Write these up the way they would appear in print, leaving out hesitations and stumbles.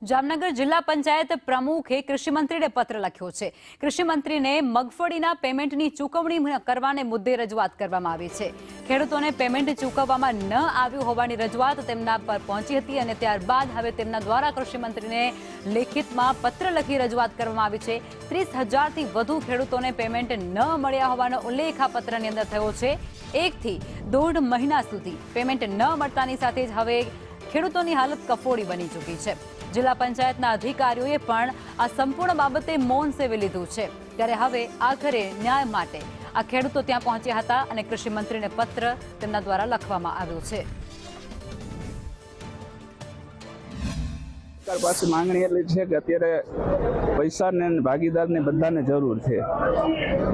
જામનગર જિલ્લા પંચાયત પ્રમુખે કૃષિ મંત્રીને પત્ર લખ્યો છે। કૃષિ મંત્રીને મગફળીના પેમેન્ટની ચૂકવણી કરવાને મુદ્દે રજૂઆત કરવામાં આવી છે। ખેડૂતોને પેમેન્ટ ચૂકવવામાં ન આવ્યું હોવાની રજૂઆત તેમના પર પહોંચી હતી અને ત્યારબાદ હવે તેમના દ્વારા કૃષિ મંત્રીને લેખિતમાં પત્ર લખી રજૂઆત કરવામાં આવી છે। 30,000થી વધુ ખેડૂતોને પેમેન્ટ ન મળ્યા હોવાનો ઉલ્લેખ આ પત્રની અંદર થયો છે। 1 થી 1.5 મહિના સુધી પેમેન્ટ ન મળતાની સાથે જ હવે ખેડૂતોની હાલત કફોડી બની ચૂકી છે। જિલ્લા પંચાયતના અધિકારીઓએ પણ આ સંપૂર્ણ બાબતે મૌન સેવી લીધું છે। ત્યારે હવે આખરે ન્યાય માટે આ ખેડૂતો ત્યાં પહોંચ્યા હતા અને કૃષિ મંત્રીને પત્ર તેમના દ્વારા લખવામાં આવ્યો છે। સરકાર પાસે માંગણી એટલી છે કે અત્યારે પૈસાને ભાગીદારને બધાને જરૂર છે।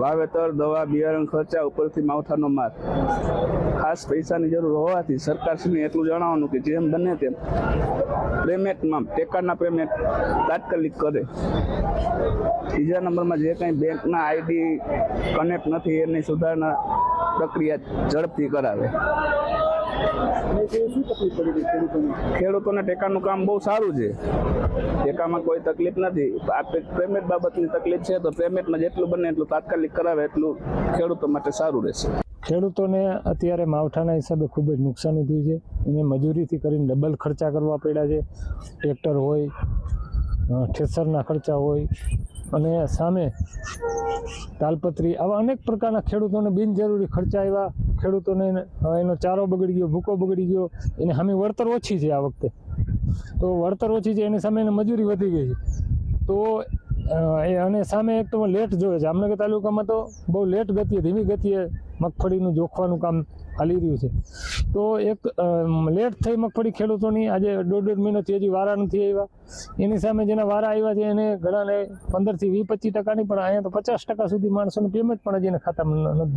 વાવેતર, દવા, બિયારણ ખર્ચા ઉપરથી માવઠાનો માર, ખાસ પૈસાની જરૂર હોવાથી સરકારશ્રીને એટલું જણાવવાનું કે જેમ બને તેમ પેમેન્ટમાં ટેકાના પેમેન્ટ તાત્કાલિક કરે। ત્રીજા નંબરમાં જે કંઈ બેંકના આઈડી કનેક્ટ નથી એની સુધારણા પ્રક્રિયા ઝડપથી કરાવે। ખેડૂતોને ટેકાનું કામ બહુ સારું છે, ટેકામાં કોઈ તકલીફ નથી। આ પેમેન્ટ બાબતની તકલીફ છે તો પેમેન્ટમાં જેટલું બને એટલું તાત્કાલિક કરાવે એટલું ખેડૂતો માટે સારું રહેશે। ખેડૂતોને અત્યારે માવઠાના હિસાબે ખૂબ જ નુકસાની થઈ છે। એને મજૂરીથી કરીને ડબલ ખર્ચા કરવા પડ્યા છે। ટ્રેક્ટર હોય, ઠેસરના ખર્ચા હોય અને સામે તાલપત્રી, આવા અનેક પ્રકારના ખેડૂતોને બિનજરૂરી ખર્ચા આવ્યા। ખેડૂતોને એનો ચારો બગડી ગયો, ભૂકો બગડી ગયો, એની સામે વળતર ઓછી છે આ વખતે। તો વળતર ઓછી છે એની સામે એને મજૂરી વધી ગઈ છે। તો અને સામે એક તો લેટ જોઈએ। જામનગર તાલુકામાં તો બહુ લેટ ગતિએ, ધીમી ગતિએ મગફળીનું જોખવાનું કામ ચાલી રહ્યું છે। તો એક લેટ થઈ મગફળી ખેડૂતોની આજે 1.5 મહિનોથી હજી વારા નથી આવ્યા। એની સામે જેના વારા આવ્યા છે એને ઘણાને 15 થી 20-25%ની પણ અહીંયા તો 50% સુધી માણસોનું પેમેન્ટ પણ હજી ખાતામાં નથી।